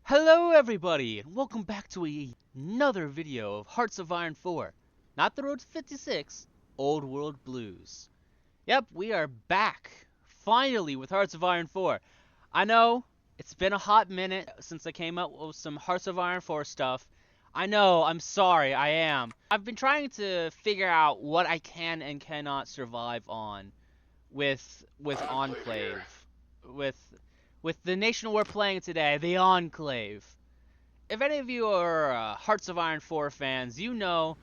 Hello everybody, and welcome back to another video of Hearts of Iron 4. Not the Road to 56, Old World Blues. Yep, we are back, finally, with Hearts of Iron 4. I know, it's been a hot minute since I came up with some Hearts of Iron 4 stuff. I know, I'm sorry, I am. I've been trying to figure out what I can and cannot survive on with Enclave. With the nation we're playing today, the Enclave. If any of you are Hearts of Iron 4 fans, you know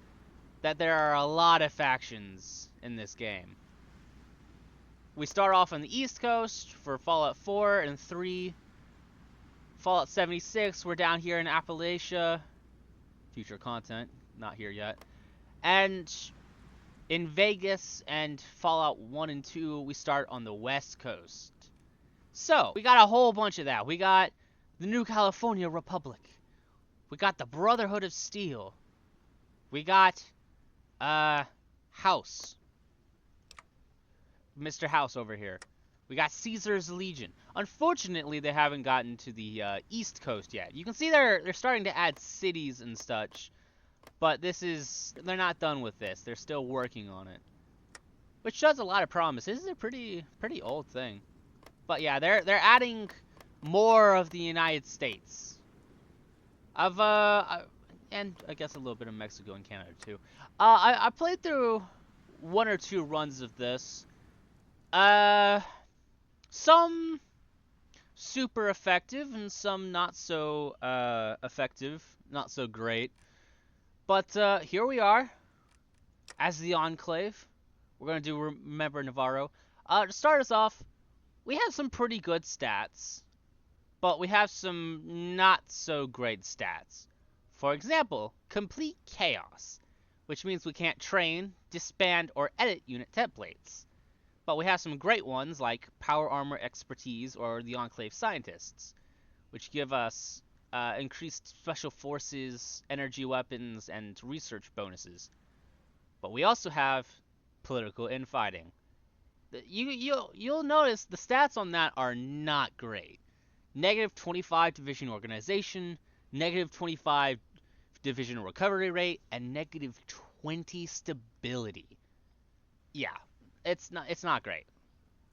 that there are a lot of factions in this game. We start off on the East Coast for Fallout 4 and 3. Fallout 76, we're down here in Appalachia. Future content, not here yet. And in Vegas and Fallout 1 and 2, we start on the West Coast. So, we got a whole bunch of that. We got the New California Republic. We got the Brotherhood of Steel. We got, House. Mr. House over here. We got Caesar's Legion. Unfortunately, they haven't gotten to the, East Coast yet. You can see they're starting to add cities and such. But they're not done with this. They're still working on it. Which shows a lot of promise. This is a pretty old thing. But yeah, they're adding more of the United States. And I guess a little bit of Mexico and Canada too. I played through one or two runs of this. Some super effective and some not so effective, not so great. But here we are as the Enclave. We're gonna do Remember Navarro. To start us off, we have some pretty good stats, but we have some not so great stats. For example, complete chaos, which means we can't train, disband, or edit unit templates. But we have some great ones like power armor expertise or the Enclave scientists, which give us increased special forces, energy weapons, and research bonuses. But we also have political infighting. You'll notice the stats on that are not great. Negative 25 division organization, negative 25 division recovery rate, and negative 20 stability. Yeah, it's not great.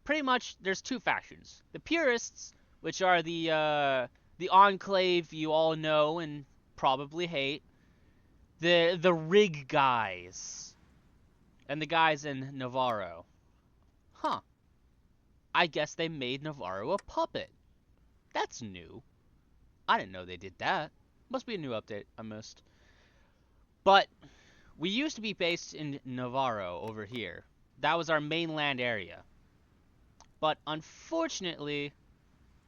Pretty much, there's two factions: the purists, which are the Enclave you all know and probably hate, the rig guys, and the guys in Navarro. Huh. I guess they made Navarro a puppet. That's new. I didn't know they did that. Must be a new update I missed. But we used to be based in Navarro over here. That was our mainland area. But unfortunately,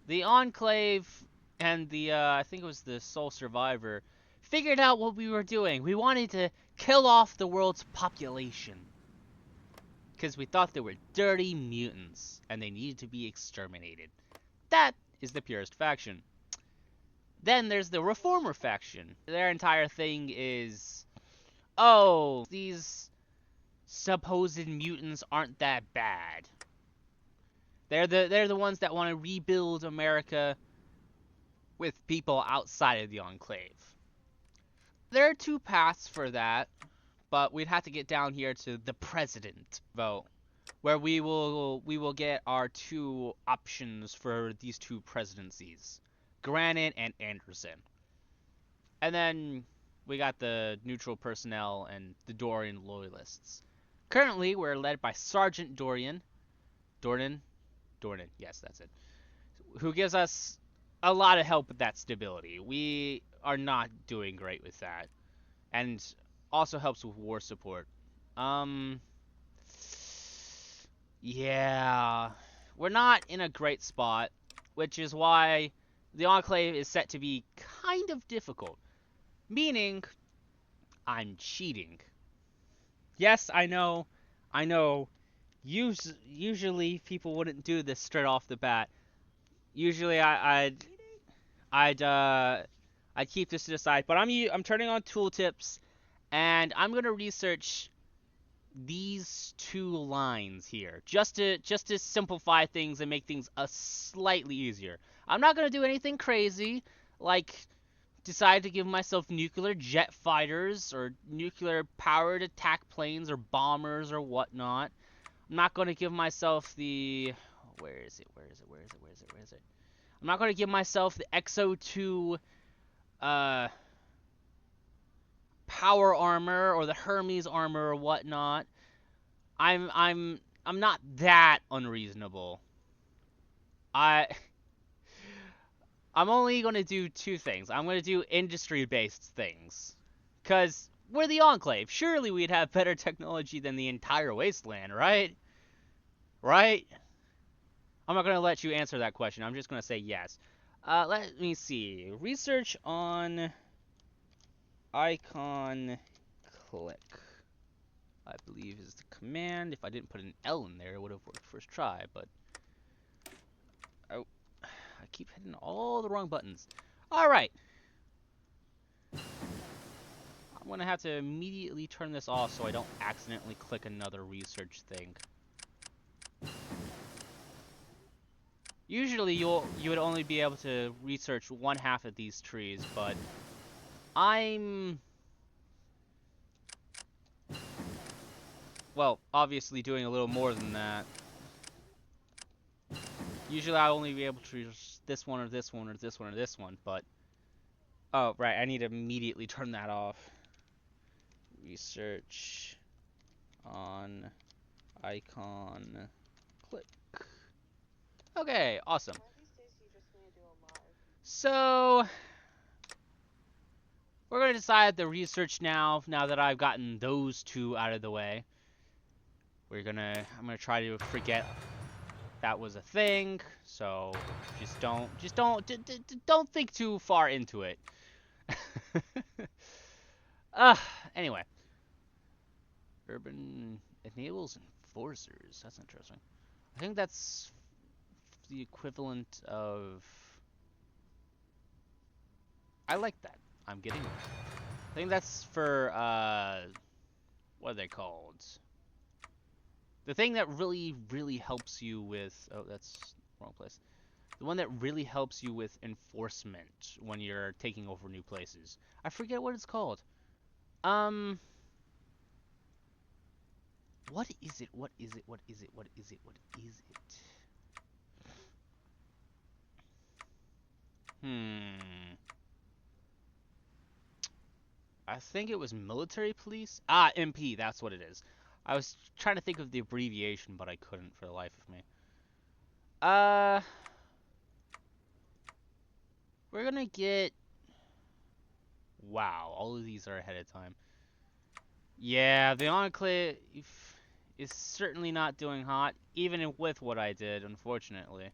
the Enclave and the, I think it was the Sole Survivor, figured out what we were doing. We wanted to kill off the world's population. Because we thought they were dirty mutants, and they needed to be exterminated. That is the purist faction. Then there's the reformer faction. Their entire thing is, oh, these supposed mutants aren't that bad. They're the ones that want to rebuild America with people outside of the Enclave. There are two paths for that. But we'd have to get down here to the president vote, where we will get our two options for these two presidencies, Granite and Anderson. And then we got the neutral personnel and the Doran loyalists. Currently, we're led by Sergeant Doran, yes, that's it, who gives us a lot of help with that stability. We are not doing great with that, and also helps with war support. Yeah, we're not in a great spot, which is why the Enclave is set to be kind of difficult. Meaning, I'm cheating. Yes, I know. Usually people wouldn't do this straight off the bat. Usually I'd keep this to the side, but I'm turning on tooltips. And I'm going to research these two lines here, just to simplify things and make things slightly easier. I'm not going to do anything crazy. like, decide to give myself nuclear jet fighters or nuclear powered attack planes or bombers or whatnot. I'm not going to give myself the... Where is it? I'm not going to give myself the XO2 power armor or the Hermes armor or whatnot. I'm not that unreasonable. I'm only going to do two things. I'm going to do industry-based things. Because we're the Enclave. Surely we'd have better technology than the entire wasteland, right? Right? I'm not going to let you answer that question. I'm just going to say yes. Let me see. Research on icon click, I believe is the command. If I didn't put an L in there, it would have worked first try, but... Oh, I keep hitting all the wrong buttons. Alright. I'm going to have to immediately turn this off so I don't accidentally click another research thing. Usually you would only be able to research one half of these trees, but I'm... Well, obviously doing a little more than that. Usually I'll only be able to research this one or this one or this one or this one, but... Oh, right, I need to immediately turn that off. Research on icon click. Okay, awesome. So, we're going to decide the research now that I've gotten those two out of the way. I'm going to try to forget that was a thing, so don't think too far into it. Anyway. Urban enables enforcers. That's interesting. I think that's the equivalent of... I like that. I'm getting it. I think that's for, what are they called? The thing that really, really helps you with... Oh, that's wrong place. The one that really helps you with enforcement when you're taking over new places. I forget what it's called. What is it? What is it? I think it was military police. Ah, MP, that's what it is. I was trying to think of the abbreviation, but I couldn't for the life of me. We're gonna get... Wow, all of these are ahead of time. Yeah, the Enclave is certainly not doing hot, even with what I did, unfortunately.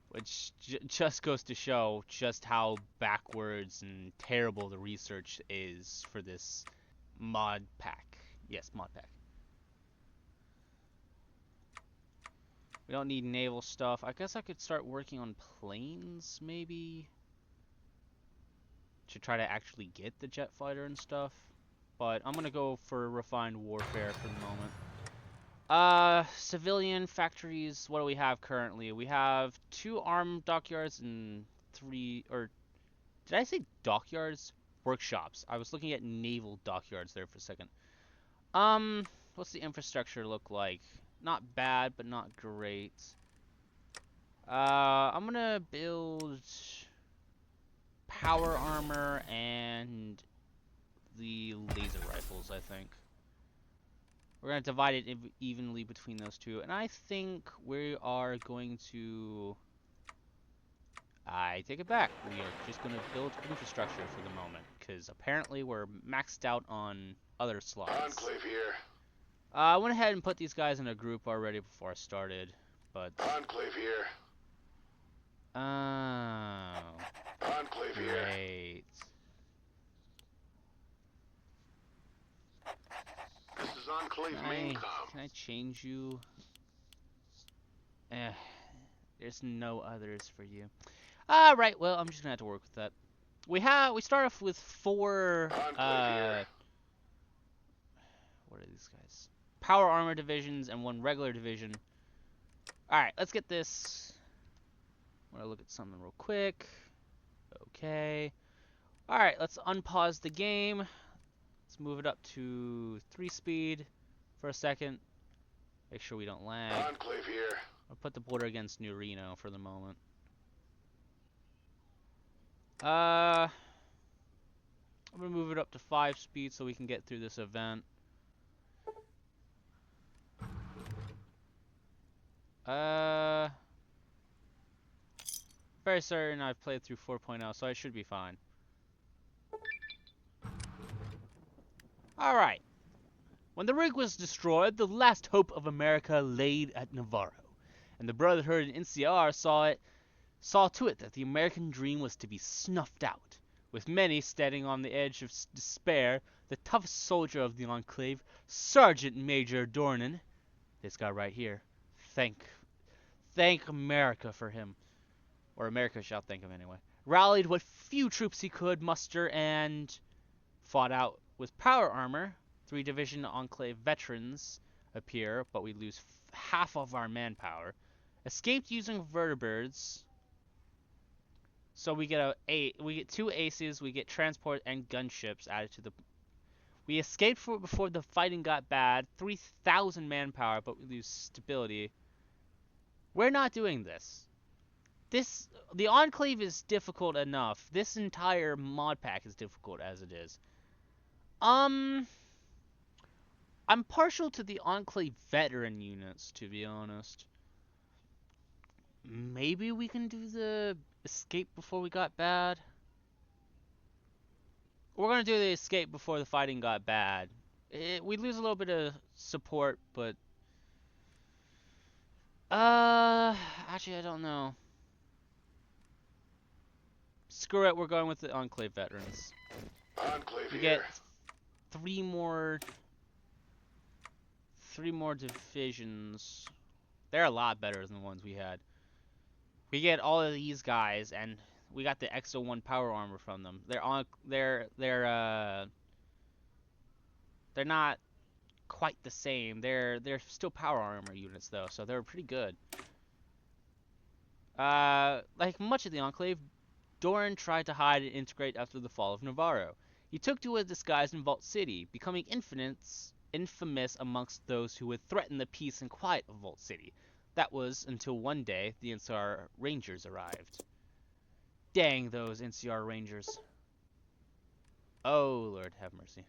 Which just goes to show just how backwards and terrible the research is for this mod pack. Yes, mod pack. We don't need naval stuff. I guess I could start working on planes, maybe? To try to actually get the jet fighter and stuff. But I'm gonna go for refined warfare for the moment. Civilian factories, what do we have currently? We have 2 armed dockyards and 3, or did I say dockyards? Workshops. I was looking at naval dockyards there for a second. What's the infrastructure look like? Not bad, but not great. I'm gonna build power armor and the laser rifles, I think. We're going to divide it evenly between those two. And I think we are going to... I take it back. We are just going to build infrastructure for the moment. Because apparently we're maxed out on other slots. Enclave here. I went ahead and put these guys in a group already before I started. But... Enclave here. Oh. Enclave here. Great. This is Enclave main com. Can I change you? There's no others for you. Right, well, I'm just gonna have to work with that. We start off with 4 what are these guys? Power armor divisions and 1 regular division. Alright, let's get this. I'm gonna look at something real quick. Okay. Alright, let's unpause the game. Let's move it up to 3 speed for a second. Make sure we don't lag. Enclave here. I'll put the border against Neutrino for the moment. I'm gonna move it up to 5 speed so we can get through this event. Very certain I've played through 4.0, so I should be fine. Alright. When the rig was destroyed, the last hope of America laid at Navarro, and the Brotherhood and NCR saw to it that the American dream was to be snuffed out. With many standing on the edge of despair, the toughest soldier of the Enclave, Sergeant Major Doran, this guy right here, thank America for him, or America shall thank him anyway, rallied what few troops he could muster and fought out with power armor. 3 Division Enclave veterans appear, but we lose half of our manpower. Escaped using vertibirds. So we get we get 2 aces, we get transport and gunships added to the. We escaped before the fighting got bad. 3,000 manpower, but we lose stability. We're not doing this. The Enclave is difficult enough. This entire mod pack is difficult as it is. I'm partial to the Enclave veteran units, to be honest. Maybe we can do the escape before we got bad. We're gonna do the escape before the fighting got bad. We lose a little bit of support, but actually I don't know. Screw it, we're going with the Enclave veterans. Enclave We here. get 3 more divisions. They're a lot better than the ones we had. We get all of these guys, and we got the XO1 power armor from them. They're not quite the same. They're still power armor units though, so they're pretty good. Like much of the Enclave, Doran tried to hide and integrate after the Fall of Navarro. He took to a disguise in Vault City, becoming infamous amongst those who would threaten the peace and quiet of Vault City. That was until one day the NCR Rangers arrived. Dang those NCR Rangers. Oh, Lord have mercy.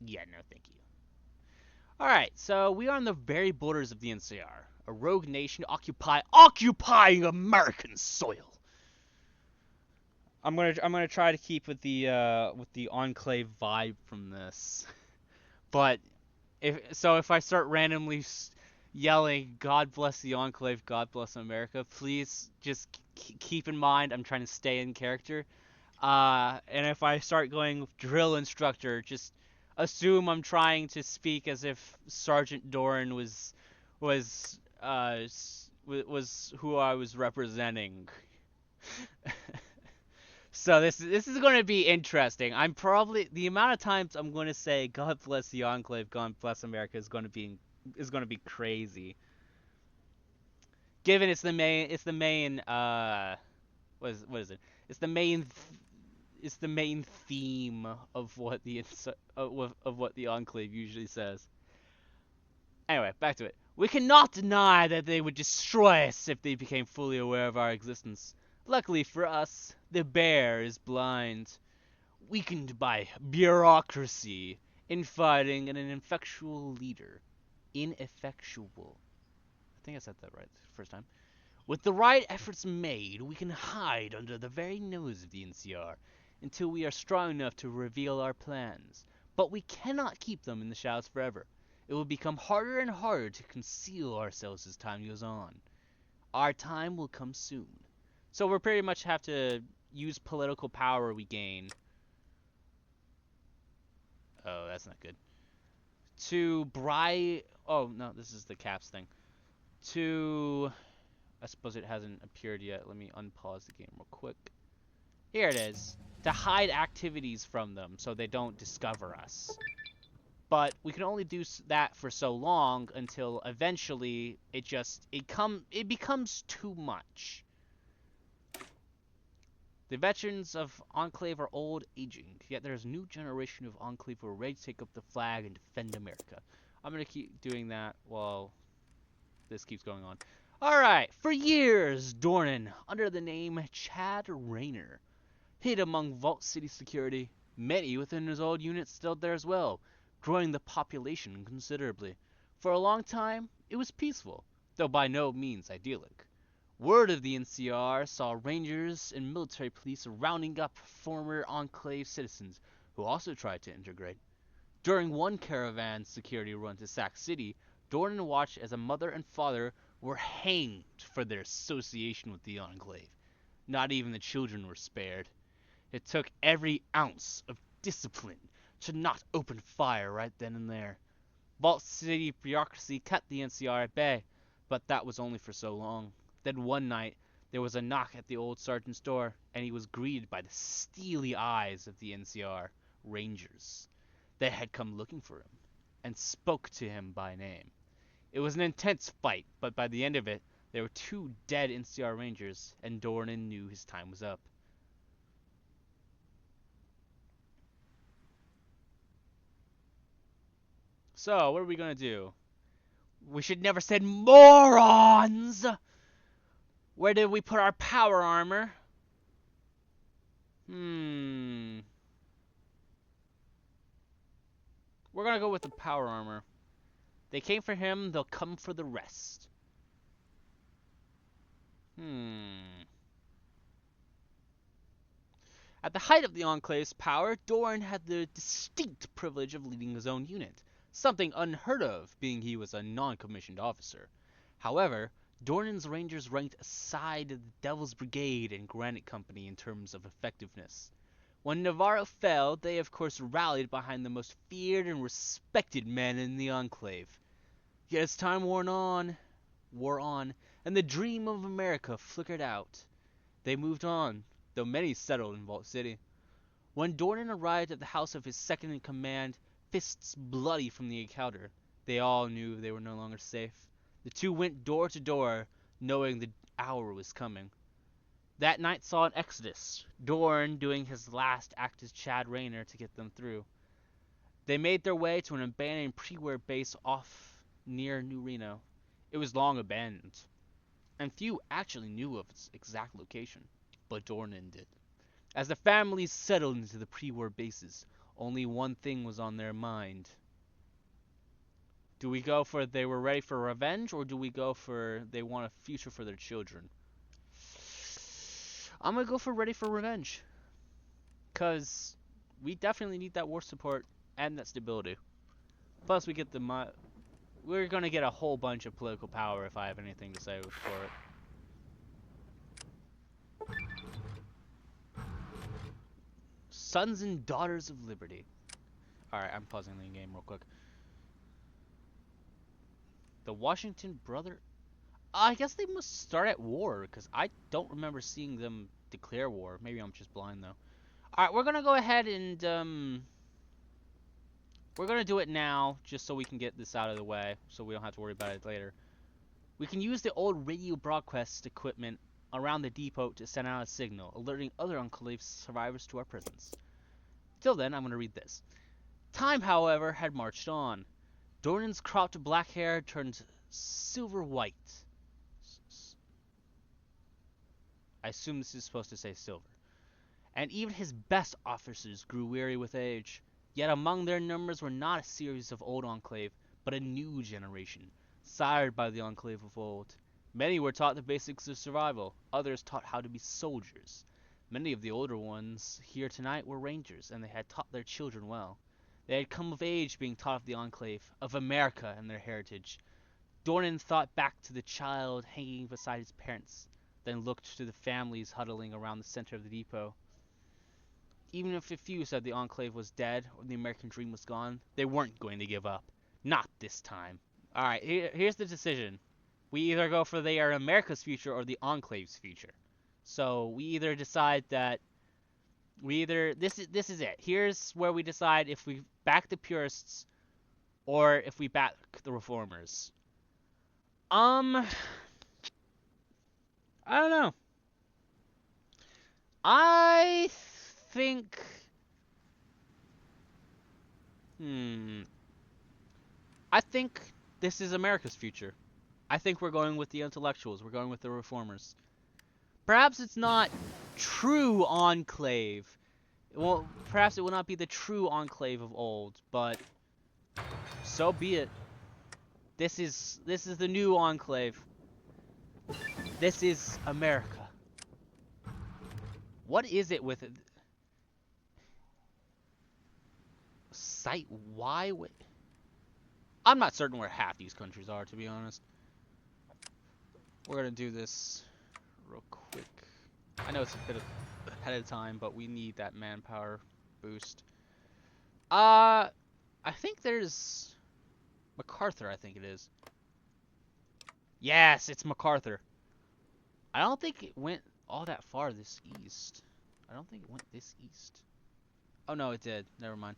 Yeah, no thank you. Alright, so we are on the very borders of the NCR. A rogue nation occupying American soil. I'm gonna try to keep with the Enclave vibe from this. But if I start randomly yelling "God bless the Enclave, God bless America," please just keep in mind I'm trying to stay in character. And if I start going drill instructor, just assume I'm trying to speak as if Sergeant Doran was who I was representing. So this is going to be interesting. I'm probably the amount of times I'm going to say "God bless the Enclave, God bless America" is going to be crazy. Given it's the main what is it? It's the main theme of what the Enclave usually says. Anyway, back to it. We cannot deny that they would destroy us if they became fully aware of our existence. Luckily for us, the bear is blind, weakened by bureaucracy, infighting, and an ineffectual leader. Ineffectual. I think I said that right the first time. With the right efforts made, we can hide under the very nose of the NCR until we are strong enough to reveal our plans. But we cannot keep them in the shadows forever. It will become harder and harder to conceal ourselves as time goes on. Our time will come soon. So we pretty much have to use political power we gain. Oh, that's not good. To bribe Oh, no, this is the caps thing. To... I suppose it hasn't appeared yet. Let me unpause the game real quick. Here it is. To hide activities from them so they don't discover us. But we can only do that for so long until eventually it becomes too much. The veterans of Enclave are old, aging, yet there's a new generation of Enclave who are ready to take up the flag and defend America. I'm going to keep doing that while this keeps going on. Alright, for years, Doran, under the name Chad Rayner, hid among Vault City security. Many within his old unit stayed there as well, growing the population considerably. For a long time, it was peaceful, though by no means idyllic. Word of the NCR saw rangers and military police rounding up former Enclave citizens who also tried to integrate. During one caravan security run to Sac City, Doran watched as a mother and father were hanged for their association with the Enclave. Not even the children were spared. It took every ounce of discipline to not open fire right then and there. Vault City bureaucracy kept the NCR at bay, but that was only for so long. Then one night, there was a knock at the old sergeant's door, and he was greeted by the steely eyes of the NCR Rangers. They had come looking for him, and spoke to him by name. It was an intense fight, but by the end of it, there were 2 dead NCR Rangers, and Doran knew his time was up. So, what are we gonna do? We should never said morons! Where did we put our power armor? We're gonna go with the power armor. They came for him, they'll come for the rest. At the height of the Enclave's power, Doran had the distinct privilege of leading his own unit, something unheard of, being he was a non-commissioned officer. However, Doran's Rangers ranked aside the Devil's Brigade and Granite Company in terms of effectiveness. When Navarro fell, they of course rallied behind the most feared and respected men in the Enclave. Yet as time wore on, and the dream of America flickered out, they moved on, though many settled in Vault City. When Doran arrived at the house of his second-in-command, fists bloody from the encounter, they all knew they were no longer safe. The 2 went door to door, knowing the hour was coming. That night saw an exodus, Doran doing his last act as Chad Rayner to get them through. They made their way to an abandoned pre-war base off near Neutrino. It was long abandoned, and few actually knew of its exact location, but Doran did. As the families settled into the pre-war bases, only one thing was on their mind. Do we go for they were ready for revenge, or do we go for they want a future for their children? I'm gonna go for ready for revenge, because we definitely need that war support and that stability. Plus we get the we're gonna get a whole bunch of political power if I have anything to say for it. Sons and Daughters of Liberty. Alright, I'm pausing the game real quick. The Washington Brother... I guess they must start at war, because I don't remember seeing them declare war. Maybe I'm just blind, though. Alright, we're gonna go ahead and, we're gonna do it now, just so we can get this out of the way, so we don't have to worry about it later. We can use the old radio broadcast equipment around the depot to send out a signal, alerting other Enclave survivors to our presence. Till then, I'm gonna read this. Time, however, had marched on. Doran's cropped black hair turned silver white. I assume this is supposed to say silver. And even his best officers grew weary with age. Yet among their numbers were not a series of old Enclave, but a new generation, sired by the Enclave of old. Many were taught the basics of survival, others taught how to be soldiers. Many of the older ones here tonight were rangers, and they had taught their children well. They had come of age being taught of the Enclave, of America and their heritage. Doran thought back to the child hanging beside his parents, then looked to the families huddling around the center of the depot. Even if a few said the Enclave was dead or the American dream was gone, they weren't going to give up. Not this time. All right, here's the decision. We either go for they are America's future or the Enclave's future. So we either decide that we either this is it. Here's where we decide if we back the purists or if we back the reformers. I don't know. I think hmm I think this is America's future. I think we're going with the intellectuals. We're going with the reformers. Perhaps it's not true enclave. Well, perhaps it will not be the true enclave of old, but so be it. This is the new enclave. This is America. What is it with it? Site Y? I'm not certain where half these countries are, to be honest. We're gonna do this real quick. I know it's a bit ahead of time, but we need that manpower boost. I think there's MacArthur, I think it is. Yes, it's MacArthur. I don't think it went all that far this east. I don't think it went this east. Oh no, it did. Never mind.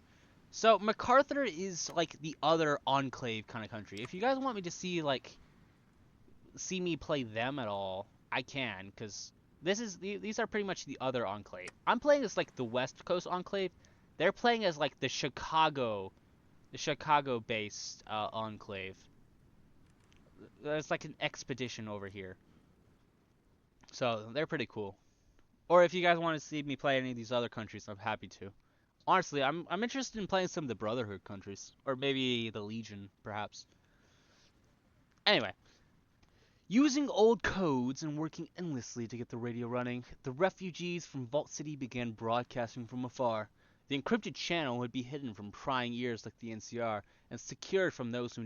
So MacArthur is like the other enclave kind of country. If you guys want me to see me play them at all, I can, because these are pretty much the other enclave. I'm playing as like the West Coast enclave. They're playing as like the Chicago-based enclave. There's like an expedition over here, so they're pretty cool. Or if you guys want to see me play any of these other countries, I'm happy to. Honestly, I'm interested in playing some of the Brotherhood countries, or maybe the Legion, perhaps. Anyway, using old codes and working endlessly to get the radio running, the refugees from Vault City began broadcasting from afar. The encrypted channel would be hidden from prying ears like the NCR, and secured from those who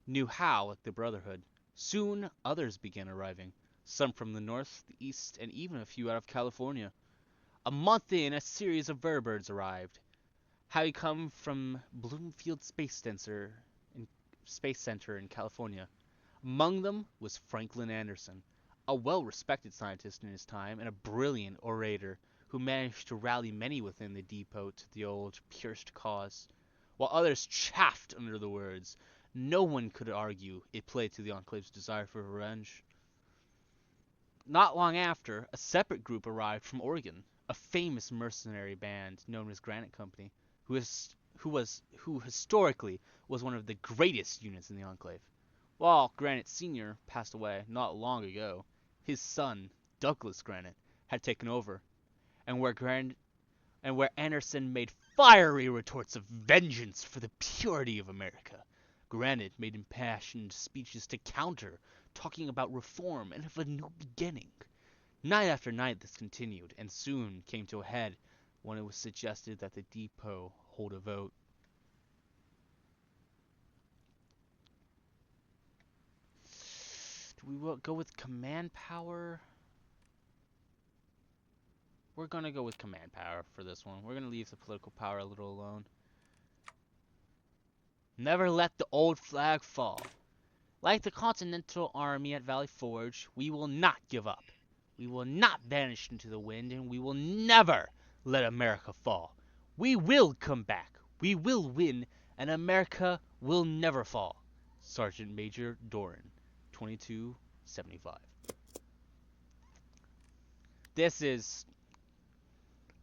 knew how, like the Brotherhood. Soon, others began arriving, some from the north, the east, and even a few out of California. A month in, a series of vertibirds arrived, having come from Bloomfield Space Center in California. Among them was Franklin Anderson, a well-respected scientist in his time and a brilliant orator who managed to rally many within the depot to the old purist cause. While others chaffed under the words, no one could argue it played to the Enclave's desire for revenge. Not long after, a separate group arrived from Oregon, a famous mercenary band known as Granite Company, who historically was one of the greatest units in the Enclave. While Granite Sr. passed away not long ago, his son, Douglas Granite, had taken over, and where Anderson made fiery retorts of vengeance for the purity of America, Granite made impassioned speeches to counter, talking about reform and of a new beginning. Night after night this continued, and soon came to a head when it was suggested that the depot hold a vote. Do we go with command power? We're going to go with command power for this one. We're going to leave the political power a little alone. Never let the old flag fall. Like the Continental Army at Valley Forge, we will not give up. We will not vanish into the wind, and we will never let America fall. We will come back. We will win, and America will never fall. Sergeant Major Doran, 2275. This is...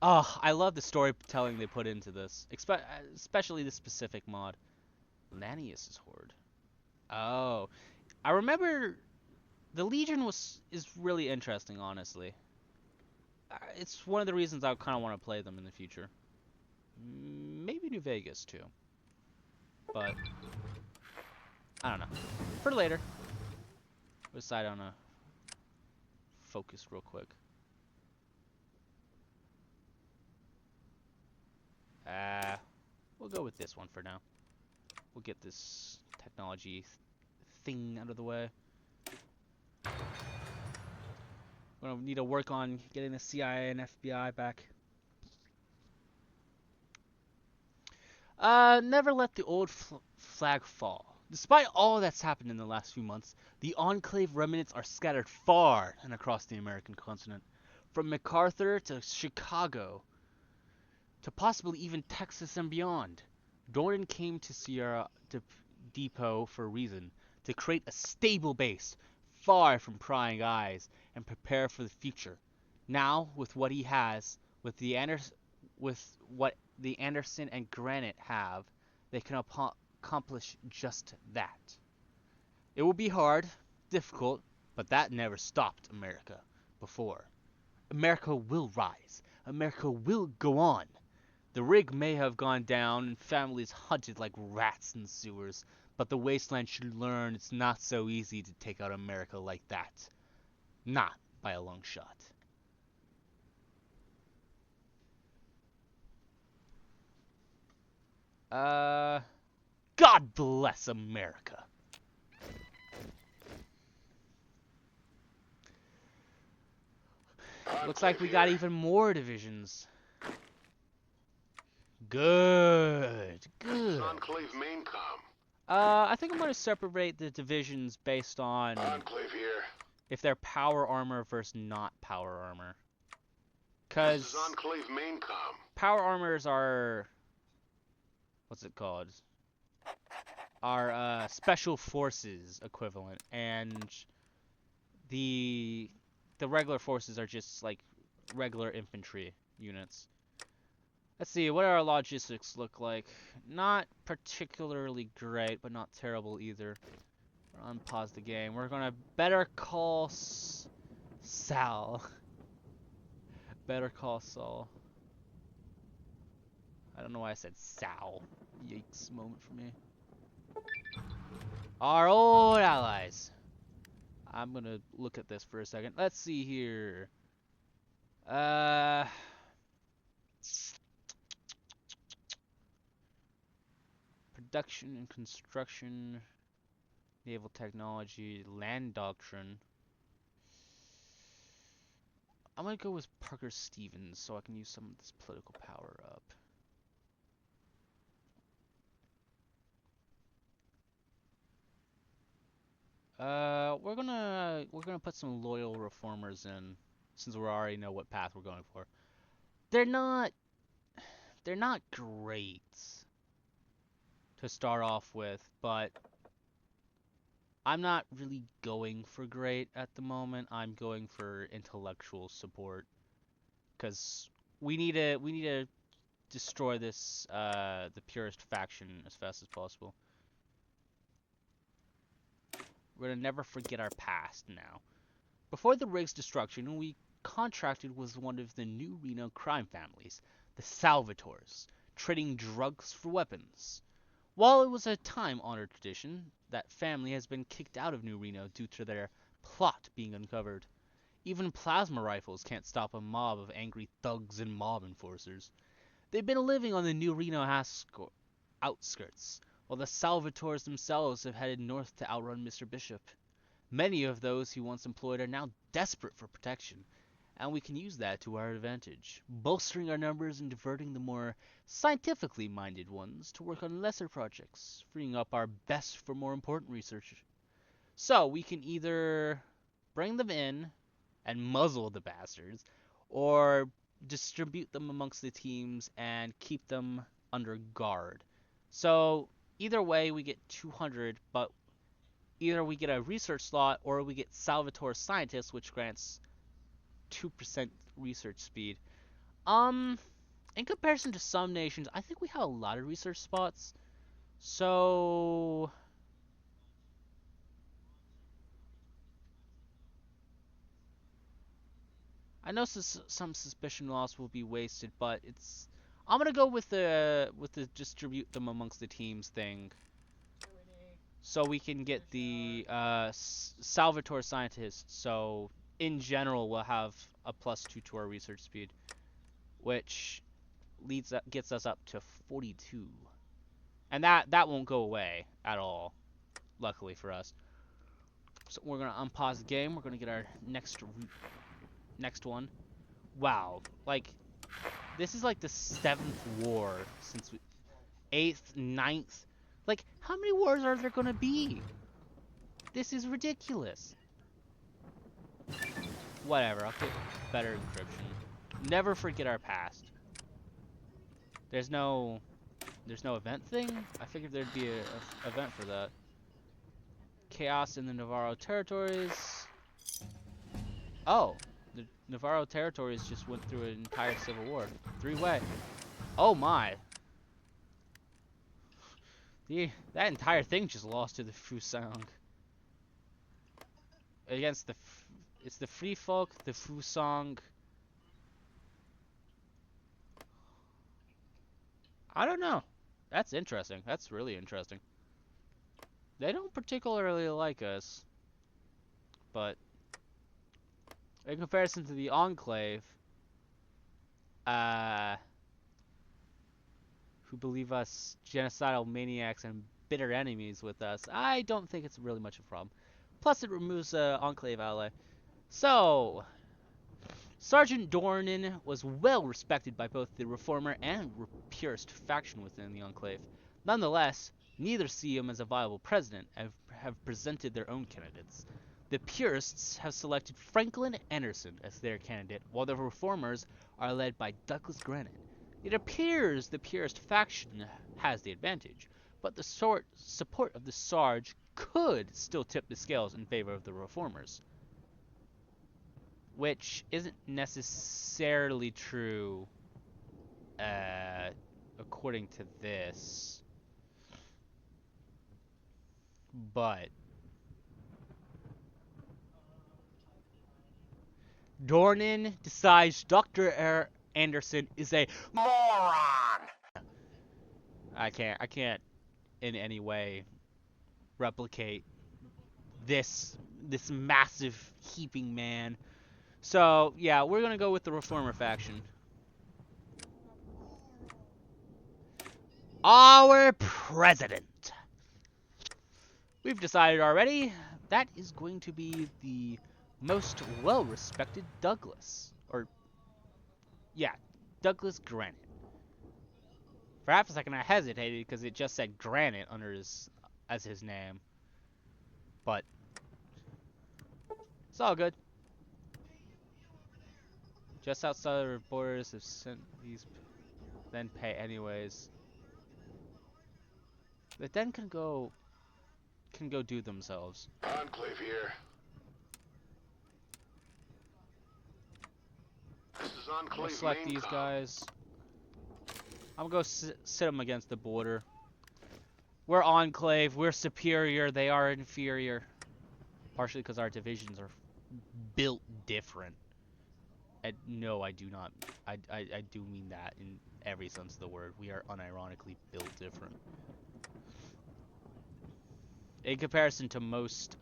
Oh, I love the storytelling they put into this, especially the specific mod. Lanius' Horde. Oh, I remember the Legion is really interesting, honestly. It's one of the reasons I kind of want to play them in the future. Maybe New Vegas too, but I don't know. For later. We'll decide on a focus real quick. We'll go with this one for now. We'll get this technology thing out of the way. We're gonna need to work on getting the CIA and FBI back. Never let the old flag fall. Despite all that's happened in the last few months, the Enclave remnants are scattered far and across the American continent, from MacArthur to Chicago, to possibly even Texas and beyond. Doran came to Sierra Depot for a reason, to create a stable base, far from prying eyes, and prepare for the future. Now, with what he has, with what the Anderson and Granite have, they can accomplish just that. It will be hard, difficult, but that never stopped America before. America will rise. America will go on. The rig may have gone down and families hunted like rats in sewers, but the wasteland should learn it's not so easy to take out America like that. Not by a long shot. God bless America. Looks like we got even more divisions. Good. Enclave main com. I think I'm gonna separate the divisions based on Enclave here. if they're power armor versus not power armor. This Cause is Enclave main com. power armors are what's it called? Are special forces equivalent, and the regular forces are just like regular infantry units. Let's see, what do our logistics look like? Not particularly great, but not terrible either. We're gonna unpause the game. We're gonna Better Call Sal. Better Call Saul. I don't know why I said Sal. Yikes moment for me. Our old allies. I'm gonna look at this for a second. Let's see here. Production and construction, naval technology, land doctrine. I'm gonna go with Parker Stevens so I can use some of this political power up. We're gonna put some loyal reformers in, since we already know what path we're going for. They're not great to start off with, but I'm not really going for great at the moment. I'm going for intellectual support, because we need to destroy this the purist faction as fast as possible. We're gonna never forget our past now. Before the rig's destruction, we contracted with one of the new Reno crime families, the Salvatores, trading drugs for weapons. While it was a time-honored tradition, that family has been kicked out of New Reno due to their plot being uncovered. Even plasma rifles can't stop a mob of angry thugs and mob enforcers. They've been living on the New Reno outskirts, while the Salvatores themselves have headed north to outrun Mr. Bishop. Many of those he once employed are now desperate for protection, and we can use that to our advantage, bolstering our numbers and diverting the more scientifically minded ones to work on lesser projects, freeing up our best for more important research. So we can either bring them in and muzzle the bastards, or distribute them amongst the teams and keep them under guard. So either way we get 200, but either we get a research slot or we get Salvatore Scientist, which grants 2% research speed. In comparison to some nations, I think we have a lot of research spots. So I know some suspicion loss will be wasted, but I'm gonna go with the distribute them amongst the teams thing, so we can get the Salvatore Scientist. So in general, we'll have a +2 to our research speed, which gets us up to 42, and that won't go away at all, luckily for us. So we're gonna unpause the game. We're gonna get our next one. Wow, like this is like the 7th war since 8th, 9th. Like, how many wars are there gonna be? This is ridiculous. Whatever, I'll get better encryption. Never forget our past. There's no event thing? I figured there'd be a event for that. Chaos in the Navarro territories. Oh, the Navarro territories just went through an entire civil war. 3-way. Oh my. That entire thing just lost to the Fusang. Against the, it's the Free Folk, the Fusang. I don't know. That's interesting. That's really interesting. They don't particularly like us, but in comparison to the Enclave, who believe us genocidal maniacs and bitter enemies with us, I don't think it's really much of a problem. Plus, it removes Enclave ally. So, Sergeant Doran was well respected by both the Reformer and Purist faction within the Enclave. Nonetheless, neither see him as a viable president and have presented their own candidates. The Purists have selected Franklin Anderson as their candidate, while the Reformers are led by Douglas Granite. It appears the Purist faction has the advantage, but the support of the Sarge could still tip the scales in favor of the Reformers. Which isn't necessarily true, according to this. But Doran decides Dr. Anderson is a moron. I can't in any way replicate this massive heaping man. So yeah, we're gonna go with the Reformer faction. Our president. We've decided already that is going to be the most well-respected Douglas. Or, yeah, Douglas Granite. For half a second I hesitated because it just said Granite under as his name. But, it's all good. Just outside our borders have sent these, then pay anyways. They then can go do themselves. Enclave here. This is Enclave We'll select main these com. guys. I'm gonna go sit them against the border. We're Enclave, we're superior, they are inferior. Partially because our divisions are built different. And no, I do not. I do mean that in every sense of the word. We are unironically built different. In comparison to most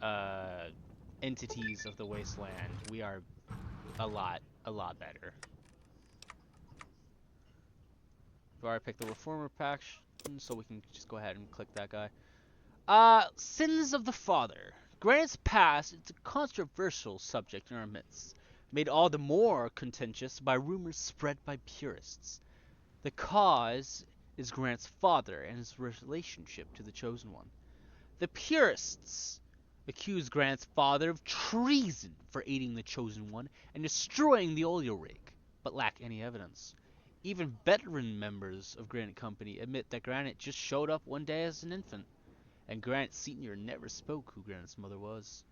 entities of the Wasteland, we are a lot better. I've already picked the Reformer faction, so we can just go ahead and click that guy. Sins of the Father. Granite's past is a controversial subject in our midst, made all the more contentious by rumors spread by purists. The cause is Granite's father and his relationship to the Chosen One. The purists accuse Granite's father of treason for aiding the Chosen One and destroying the oil rig, but lack any evidence. Even veteran members of Granite Company admit that Granite just showed up one day as an infant, and Granite Sr. never spoke who Granite's mother was.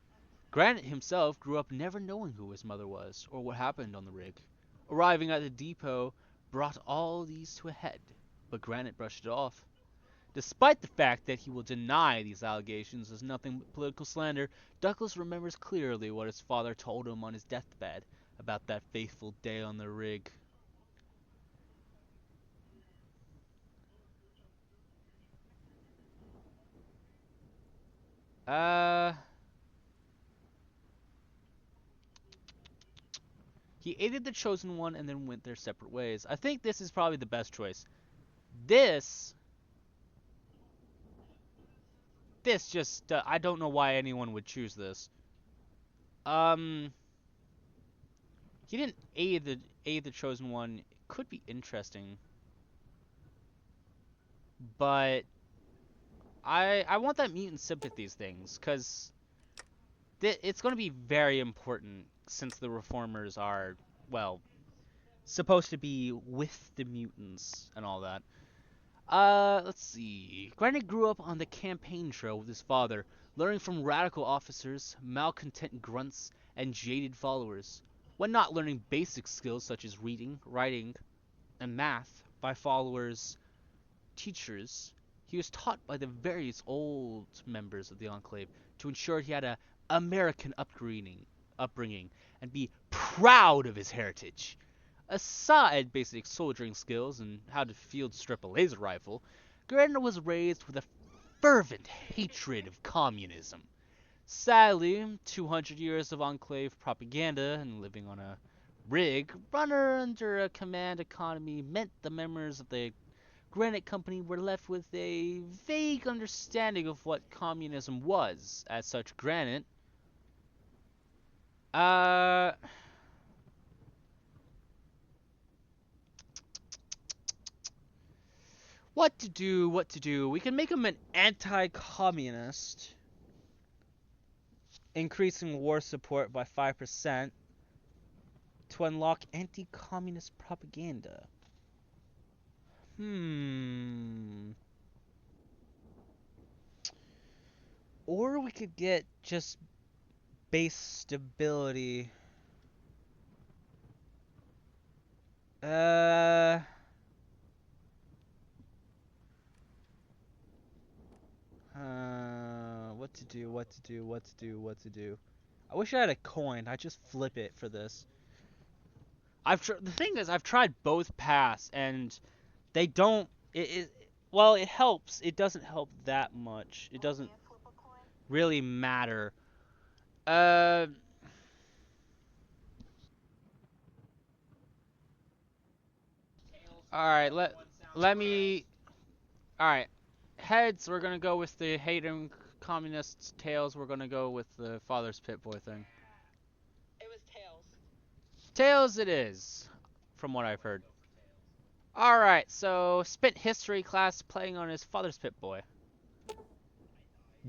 Granite himself grew up never knowing who his mother was, or what happened on the rig. Arriving at the depot brought all these to a head, but Granite brushed it off. Despite the fact that he will deny these allegations as nothing but political slander, Douglas remembers clearly what his father told him on his deathbed about that fateful day on the rig. He aided the Chosen One and then went their separate ways. I think this is probably the best choice. This just, I don't know why anyone would choose this. He didn't aid the Chosen One. It could be interesting, but I want that mutant sympathies things, because it's going to be very important since the reformers are, well, supposed to be with the mutants and all that. Let's see. Granite grew up on the campaign trail with his father, learning from radical officers, malcontent grunts, and jaded followers. When not learning basic skills such as reading, writing, and math by followers' teachers, he was taught by the various old members of the Enclave to ensure he had a American upbringing, and be proud of his heritage. Aside basic soldiering skills and how to field strip a laser rifle, Granite was raised with a fervent hatred of communism. Sadly, 200 years of Enclave propaganda and living on a rig run under a command economy meant the members of the Granite Company were left with a vague understanding of what communism was. As such, Granite, uh, what to do, what to do. We can make him an anti-communist, increasing war support by 5% to unlock anti-communist propaganda. Or we could get just base stability. What to do, what to do, what to do, what to do. I wish I had a coin. I'd just flip it for this. The thing is, I've tried both paths, and they don't. Well, it helps. It doesn't help that much. It doesn't really matter. Uh, all right. Let me. All right. Heads, we're gonna go with the hating communists. Tails, we're gonna go with the father's pit boy thing. It was tails. Tails, it is, from what I've heard. All right. So spent history class playing on his father's pit boy.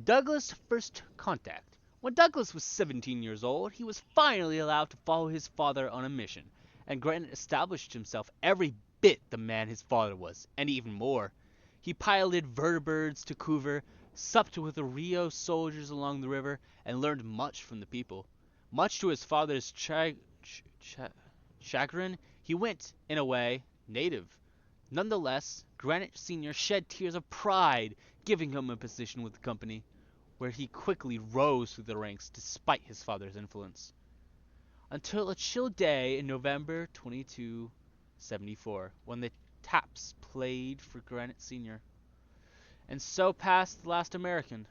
Douglas' first contact. When Douglas was 17 years old, he was finally allowed to follow his father on a mission, and Granite established himself every bit the man his father was, and even more. He piloted vertibirds to Coover, supped with the Rio soldiers along the river, and learned much from the people. Much to his father's chagrin, he went, in a way, native. Nonetheless, Granite Sr. shed tears of pride, giving him a position with the company, where he quickly rose through the ranks despite his father's influence. Until a chill day in November 2274, when the taps played for Granite Sr. And so passed the last American.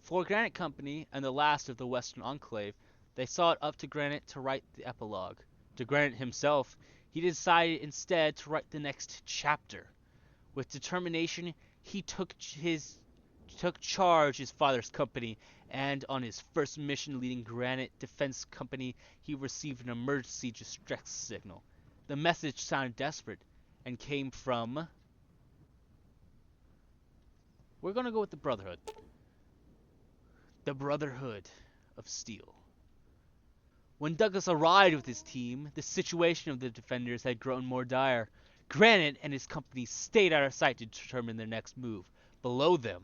For Granite Company and the last of the Western Enclave, they saw it up to Granite to write the epilogue. To Granite himself, he decided instead to write the next chapter. With determination, he took charge his father's company, and on his first mission leading Granite Defense Company, he received an emergency distress signal. The message sounded desperate and came from... We're gonna go with the Brotherhood. The Brotherhood of Steel. When Douglas arrived with his team, the situation of the defenders had grown more dire. Granite and his company stayed out of sight to determine their next move. Below them.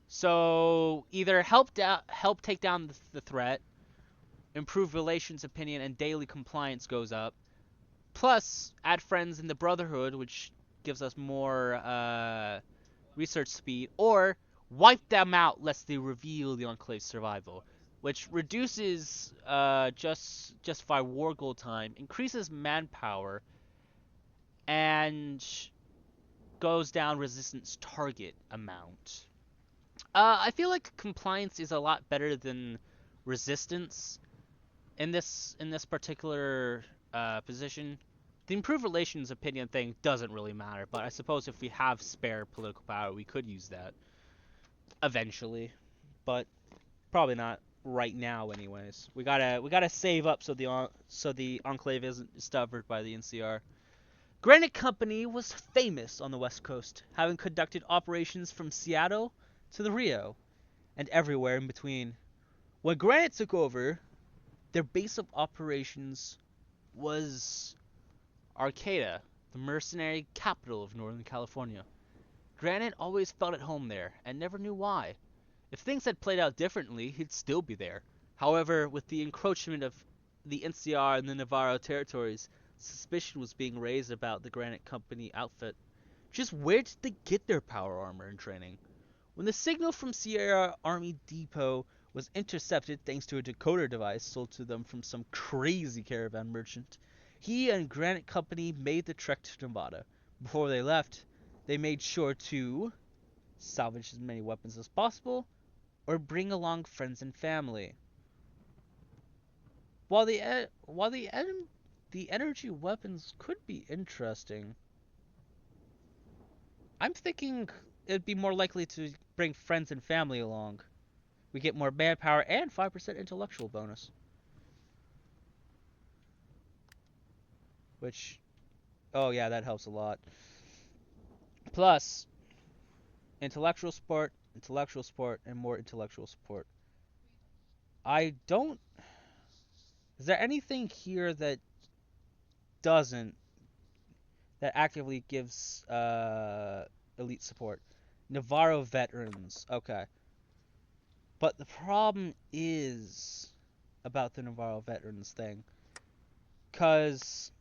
So either help take down the threat, improve relations opinion, and daily compliance goes up. Plus, add friends in the Brotherhood, which gives us more research speed, or wipe them out lest they reveal the Enclave's survival, which reduces justify war goal time, increases manpower, and goes down resistance target amount. I feel like compliance is a lot better than resistance in this particular position. The improved relations opinion thing doesn't really matter, but I suppose if we have spare political power, we could use that eventually, but probably not right now. Anyways, we gotta save up so the Enclave isn't discovered by the NCR. Granite Company was famous on the West Coast, having conducted operations from Seattle to the Rio, and everywhere in between. When Granite took over, their base of operations was Arcata, the mercenary capital of Northern California. Granite always felt at home there, and never knew why. If things had played out differently, he'd still be there. However, with the encroachment of the NCR and the Navarro territories, suspicion was being raised about the Granite Company outfit. Just where did they get their power armor and training? When the signal from Sierra Army Depot was intercepted thanks to a decoder device sold to them from some crazy caravan merchant, he and Granite Company made the trek to Nevada. Before they left, they made sure to salvage as many weapons as possible or bring along friends and family. While the energy weapons could be interesting, I'm thinking it'd be more likely to bring friends and family along. We get more manpower and 5% intellectual bonus. Which, oh yeah, that helps a lot. Plus, intellectual support, and more intellectual support. I don't... Is there anything here that doesn't, that actively gives elite support? Navarro veterans. Okay. But the problem is about the Navarro veterans thing. Because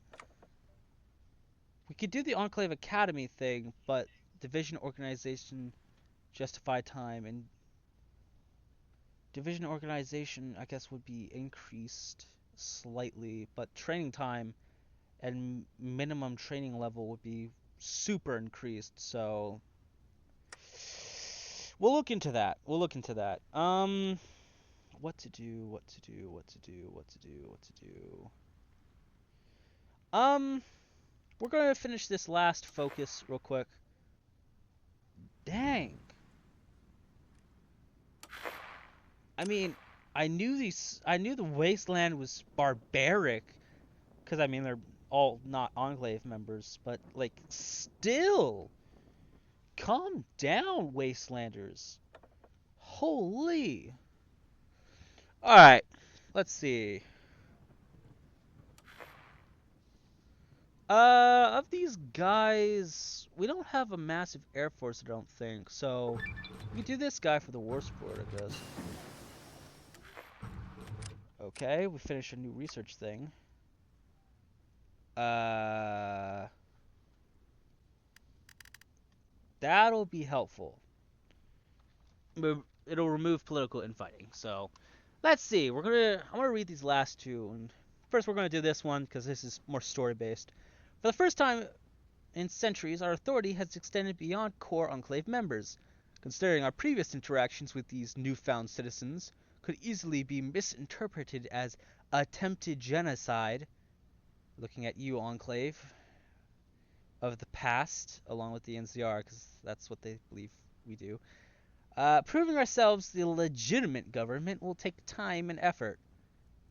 we could do the Enclave Academy thing, but division organization justified time, and division organization I guess would be increased slightly, but training time and minimum training level would be super increased, so we'll look into that. What to do. We're gonna finish this last focus real quick. Dang. I mean, I knew the wasteland was barbaric, because I mean they're all not Enclave members, but like still, calm down, Wastelanders. Holy. All right, let's see. Of these guys, we don't have a massive air force, I don't think. So we can do this guy for the war sport, I guess. Okay, we finished a new research thing. That'll be helpful. It'll remove political infighting. So, let's see. I'm gonna read these last two, and first we're gonna do this one because this is more story based. For the first time in centuries, our authority has extended beyond core Enclave members. Considering our previous interactions with these newfound citizens could easily be misinterpreted as attempted genocide. Looking at you, Enclave, of the past, along with the NCR, because that's what they believe we do. Proving ourselves the legitimate government will take time and effort.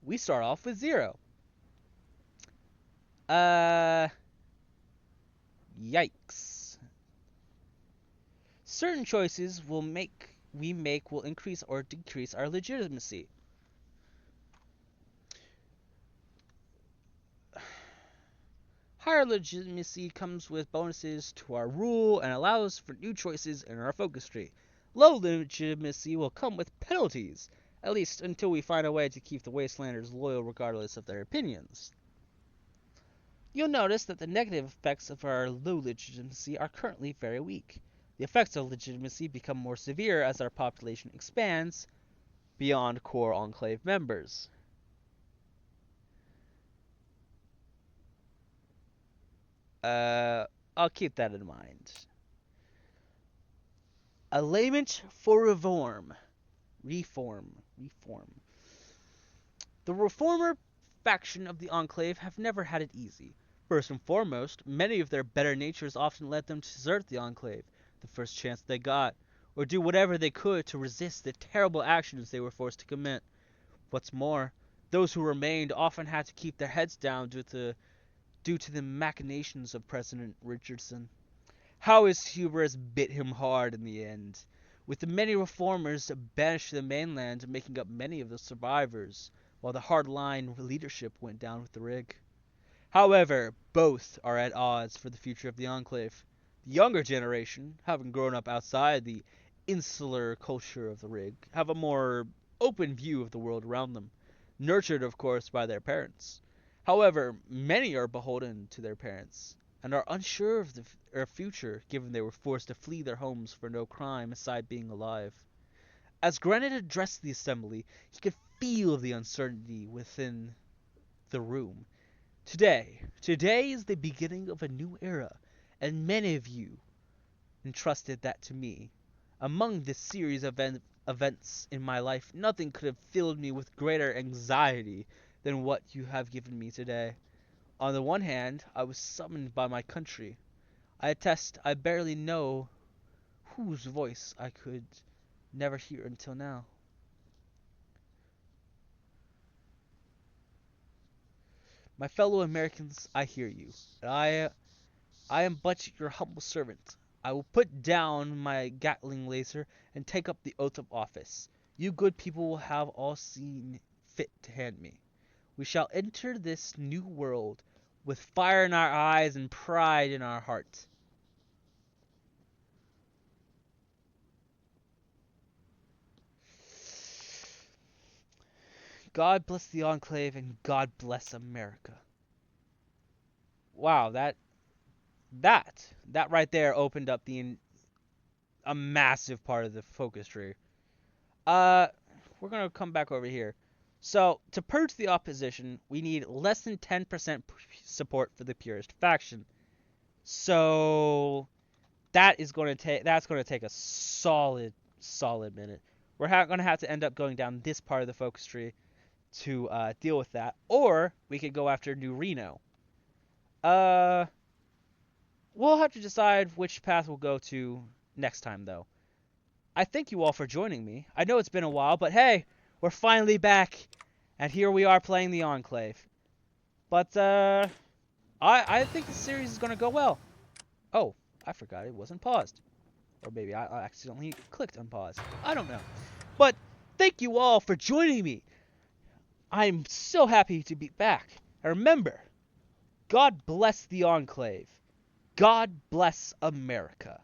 We start off with 0. Yikes. Certain choices we make will increase or decrease our legitimacy. Higher legitimacy comes with bonuses to our rule and allows for new choices in our focus tree. Low legitimacy will come with penalties, at least until we find a way to keep the Wastelanders loyal regardless of their opinions. You'll notice that the negative effects of our low legitimacy are currently very weak. The effects of legitimacy become more severe as our population expands beyond core Enclave members. I'll keep that in mind. Allayment for reform. Reform. The reformer faction of the Enclave have never had it easy. First and foremost, many of their better natures often led them to desert the Enclave the first chance they got, or do whatever they could to resist the terrible actions they were forced to commit. What's more, those who remained often had to keep their heads down due to due to the machinations of President Richardson. How his hubris bit him hard in the end, with the many reformers banished to the mainland making up many of the survivors, while the hardline leadership went down with the rig. However, both are at odds for the future of the Enclave. The younger generation, having grown up outside the insular culture of the rig, have a more open view of the world around them, nurtured, of course, by their parents. However, many are beholden to their parents and are unsure of their future, given they were forced to flee their homes for no crime aside being alive. As Granite addressed the assembly, he could feel the uncertainty within the room. Today is the beginning of a new era, and many of you entrusted that to me. Among this series of events in my life, nothing could have filled me with greater anxiety than what you have given me today. On the one hand, I was summoned by my country. I attest I barely know whose voice I could never hear until now. My fellow Americans, I hear you. I am but your humble servant. I will put down my Gatling laser and take up the oath of office. You good people will have all seen fit to hand me. We shall enter this new world with fire in our eyes and pride in our heart. God bless the Enclave and God bless America. Wow, that right there opened up a massive part of the focus tree. Uh, we're gonna come back over here. So to purge the opposition, we need less than 10% support for the purist faction. So that's gonna take a solid minute. We're gonna have to end up going down this part of the focus tree to deal with that, or we could go after Neutrino. Uh, we'll have to decide which path we'll go to next time, though. I thank you all for joining me. I know it's been a while, but hey, we're finally back, and here we are playing the Enclave. But I think the series is gonna go well. Oh, I forgot it wasn't paused, or maybe I accidentally clicked unpause. I don't know. But thank you all for joining me. I'm so happy to be back. And remember, God bless the Enclave. God bless America.